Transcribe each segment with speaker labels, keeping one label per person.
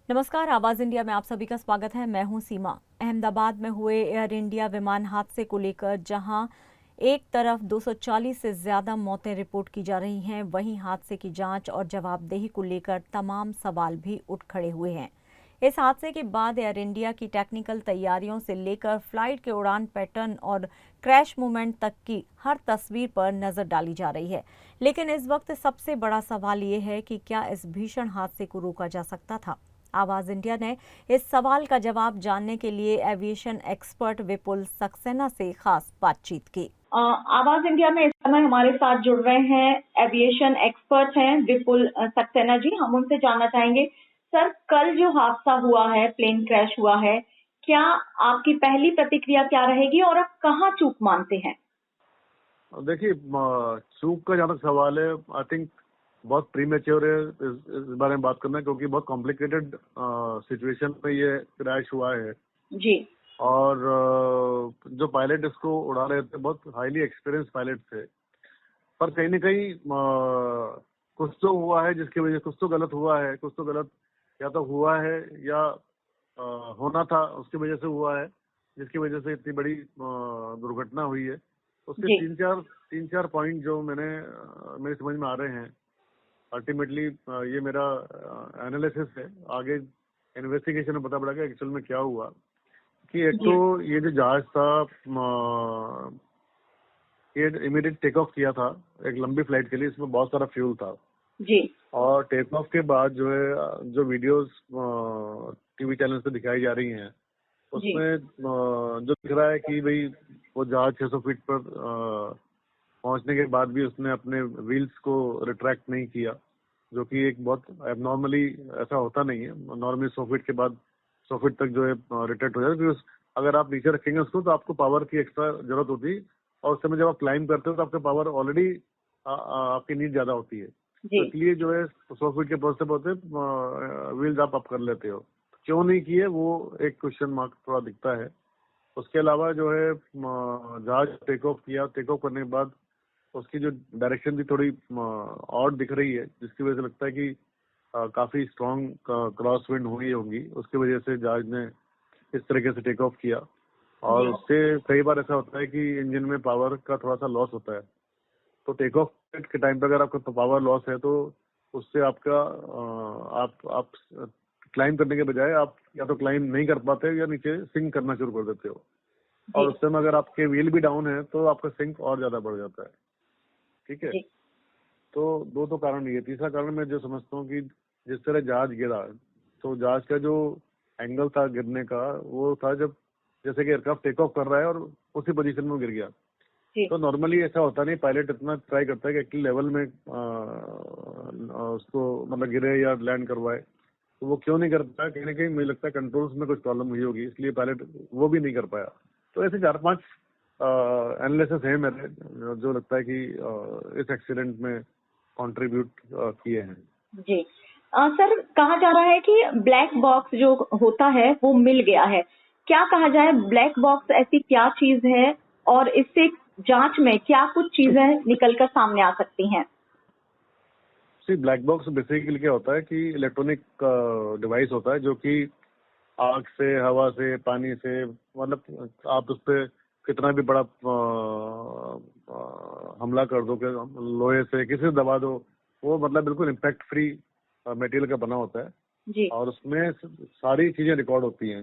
Speaker 1: नमस्कार, आवाज इंडिया में आप सभी का स्वागत है। मैं हूं सीमा। अहमदाबाद में हुए एयर इंडिया विमान हादसे को लेकर जहां एक तरफ 240 से ज्यादा मौतें रिपोर्ट की जा रही हैं, वहीं हादसे की जांच और जवाबदेही को लेकर तमाम सवाल भी उठ खड़े हुए हैं। इस हादसे के बाद एयर इंडिया की टेक्निकल तैयारियों से लेकर फ्लाइट के उड़ान पैटर्न और क्रैश मूवमेंट तक की हर तस्वीर पर नजर डाली जा रही है। लेकिन इस वक्त सबसे बड़ा सवाल ये है कि क्या इस भीषण हादसे को रोका जा सकता था। आवाज इंडिया ने इस सवाल का जवाब जानने के लिए एविएशन एक्सपर्ट विपुल सक्सेना से खास बातचीत की।
Speaker 2: आवाज इंडिया में इस समय हमारे साथ जुड़ रहे हैं एविएशन एक्सपर्ट हैं विपुल सक्सेना जी। हम उनसे जानना चाहेंगे, सर कल जो हादसा हुआ है, प्लेन क्रैश हुआ है, क्या आपकी पहली प्रतिक्रिया क्या रहेगी और आप कहाँ चूक मानते हैं?
Speaker 3: देखिए, चूक का जहाँ तक सवाल है, आई थिंक बहुत प्रीमेच्योर है इस बारे में बात करना, क्योंकि बहुत कॉम्प्लिकेटेड सिचुएशन में ये क्रैश हुआ है
Speaker 2: जी।
Speaker 3: और जो पायलट इसको उड़ा रहे थे बहुत हाईली एक्सपीरियंस पायलट थे, पर कहीं ना कहीं कुछ तो हुआ है जिसकी वजह, कुछ तो गलत हुआ है, कुछ तो गलत या तो हुआ है या होना था, उसकी वजह से हुआ है, जिसकी वजह से इतनी बड़ी दुर्घटना हुई है। उसके तीन चार पॉइंट जो मेरे समझ में आ रहे हैं। अल्टीमेटली ये मेरा एनालिसिस है, आगे इन्वेस्टिगेशन में पता पड़ेगा एक्चुअल में क्या हुआ। कि एक तो ये जो जहाज था ये इमीडिएट टेक ऑफ किया था एक लंबी फ्लाइट के लिए, इसमें बहुत सारा फ्यूल था
Speaker 2: जी।
Speaker 3: और टेक ऑफ के बाद जो है, जो वीडियोस टीवी चैनल पे दिखाई जा रही हैं, उसमें जो दिख रहा है कि भाई वो जहाज 600 फीट पर पहुंचने के बाद भी उसने अपने व्हील्स को रिट्रैक्ट नहीं किया, जो कि एक बहुत एबनॉर्मली ऐसा होता नहीं है। नॉर्मली 100 फीट के बाद 100 फीट तक जो है रिट्रैक्ट हो जाता है, क्योंकि अगर आप नीचे रखेंगे उसको तो आपको पावर की एक्स्ट्रा जरूरत होती है, और उस समय जब आप क्लाइंब करते हो तो आपका पावर ऑलरेडी आपकी नीड ज्यादा होती है, तो इसलिए जो है 100 फीट के पहुंचते पहुंचते व्हील्स आप अप कर लेते हो। क्यों नहीं किए, वो एक क्वेश्चन मार्क थोड़ा दिखता है। उसके अलावा जो है जहाज टेक ऑफ किया, टेक ऑफ करने के बाद उसकी जो डायरेक्शन भी थोड़ी ऑड दिख रही है, जिसकी वजह से लगता है कि काफी स्ट्रॉन्ग क्रॉस विंड हुई होगी, उसकी वजह से जहाज ने इस तरीके से टेक ऑफ किया। और उससे कई बार ऐसा होता है कि इंजन में पावर का थोड़ा सा लॉस होता है, तो टेक ऑफ के टाइम पे अगर आपका पावर लॉस है तो उससे आपका आप क्लाइंब करने के बजाय आप या तो क्लाइंब नहीं कर पाते या नीचे सिंक करना शुरू कर देते हो, और उस समय अगर आपके व्हील भी डाउन है तो आपका सिंक और ज्यादा बढ़ जाता है। ठीक है, तो दो तो कारण ये। तीसरा कारण मैं जो समझता हूँ कि जिस तरह जहाज गिरा, तो जहाज का जो एंगल था गिरने का, वो था जब जैसे कि एयरक्राफ्ट टेक ऑफ कर रहा है और उसी पोजीशन में गिर गया। तो नॉर्मली ऐसा होता नहीं, पायलट इतना ट्राई करता है कि एक्चुअली लेवल में उसको मतलब गिरे या लैंड करवाए, तो वो क्यों नहीं कर पाया? कहीं ना कहीं मुझे लगता है कंट्रोल्स में कुछ प्रॉब्लम हुई होगी, इसलिए पायलट वो भी नहीं कर पाया। तो ऐसे 4-5 एनालिसिस है मेरे, जो लगता है कि इस एक्सीडेंट में कंट्रीब्यूट किए हैं।
Speaker 2: जी। सर, कहा जा रहा है कि ब्लैक बॉक्स जो होता है वो मिल गया है। क्या कहा जाए, ब्लैक बॉक्स ऐसी क्या चीज है और इससे जांच में क्या कुछ चीजें निकलकर सामने आ सकती हैं?
Speaker 3: ब्लैक बॉक्स बेसिकली क्या होता है कि इलेक्ट्रॉनिक डिवाइस होता है, जो कि आग से, हवा से, पानी से, मतलब आप उस पर कितना भी बड़ा हमला कर दो, लोहे से किसी से दबा दो, वो मतलब बिल्कुल इम्पैक्ट फ्री मटेरियल का बना होता है
Speaker 2: जी।
Speaker 3: और उसमें सारी चीजें रिकॉर्ड होती हैं।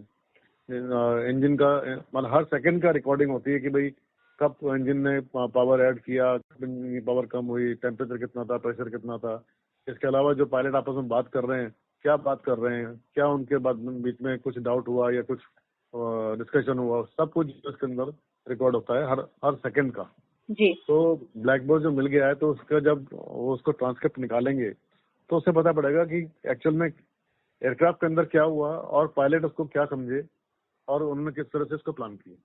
Speaker 3: इंजन का मतलब हर सेकंड का रिकॉर्डिंग होती है कि भाई कब इंजन ने पावर ऐड किया, कब पावर कम हुई, टेम्परेचर कितना था, प्रेशर कितना था। इसके अलावा जो पायलट आपस में बात कर रहे हैं, क्या बात कर रहे हैं, क्या उनके बाद बीच में कुछ डाउट हुआ या कुछ डिस्कशन हुआ, सब कुछ इसके अंदर रिकॉर्ड होता है हर सेकंड का।
Speaker 2: जी।
Speaker 3: तो ब्लैक बॉक्स जो मिल गया है, तो उसका जब वो उसको ट्रांसक्रिप्ट निकालेंगे तो उससे पता पड़ेगा कि एक्चुअल में एयरक्राफ्ट के अंदर क्या हुआ और पायलट उसको क्या समझे और उन्होंने किस तरह से इसको प्लान किया।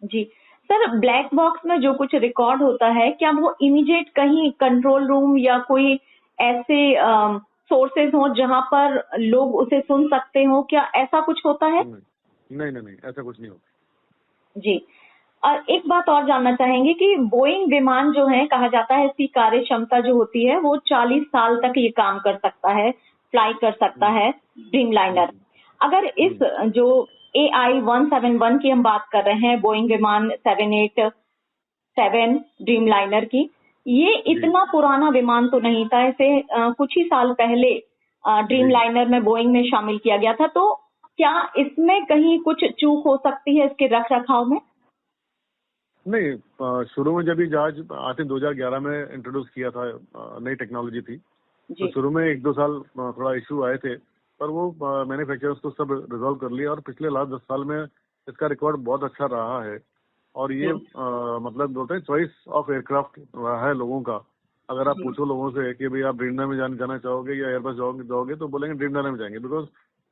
Speaker 2: जी सर, ब्लैक बॉक्स में जो कुछ रिकॉर्ड होता है, क्या वो इमीडिएट कहीं कंट्रोल रूम या कोई ऐसे सोर्सेज हो जहां पर लोग उसे सुन सकते हो? क्या ऐसा कुछ होता है?
Speaker 3: नहीं, ऐसा कुछ नहीं होता।
Speaker 2: जी। और एक बात और जानना चाहेंगे कि बोइंग विमान जो है, कहा जाता है इसकी कार्य क्षमता जो होती है वो 40 साल तक ये काम कर सकता है, फ्लाई कर सकता है, ड्रीमलाइनर। अगर इस जो AI-171 की हम बात कर रहे हैं, बोइंग विमान 787 ड्रीमलाइनर की, ये इतना पुराना विमान तो नहीं था। इसे कुछ ही साल पहले ड्रीमलाइनर में बोइंग में शामिल किया गया था। तो क्या इसमें कहीं कुछ चूक हो सकती है इसके रख रखाव में?
Speaker 3: नहीं, शुरू में जब ये जहाज आई थिंक 2011 में इंट्रोड्यूस किया था, नई टेक्नोलॉजी थी, तो शुरू में 1-2 साल थोड़ा इशू आए थे, पर वो मैन्युफैक्चरर्स को सब रिजॉल्व कर लिया और पिछले लास्ट 10 साल में इसका रिकॉर्ड बहुत अच्छा रहा है। और ये मतलब बोलते हैं चॉइस ऑफ एयरक्राफ्ट रहा है लोगों का। अगर आप पूछो लोगों से कि भाई आप ड्रीमलाइनर में जाना चाहोगे या एयरबस जाओगे तो बोलेंगे ड्रीमलाइनर में जाएंगे, बिकॉज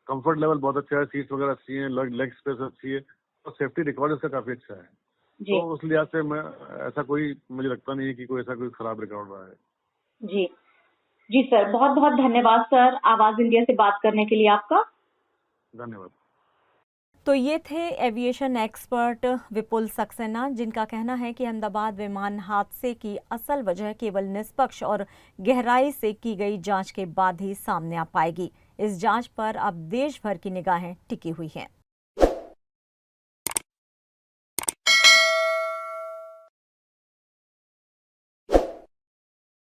Speaker 3: कंफर्ट लेवल बहुत अच्छा है, सीट्स वगैरह अच्छी है, लेग स्पेस अच्छी है और सेफ्टी रिकॉर्ड इसका काफी अच्छा है। तो उस लिहाज से मैं ऐसा कोई मुझे लगता नहीं है कि कोई ऐसा कोई खराब रिकॉर्ड रहा है।
Speaker 2: जी जी सर, बहुत बहुत धन्यवाद सर, आवाज इंडिया से बात करने के लिए आपका।
Speaker 3: धन्यवाद।
Speaker 1: तो ये थे एविएशन एक्सपर्ट विपुल सक्सेना, जिनका कहना है कि अहमदाबाद विमान हादसे की असल वजह केवल निष्पक्ष और गहराई से की गई जांच के बाद ही सामने आ पाएगी। इस जांच पर अब देश भर की निगाहें टिकी हुई हैं।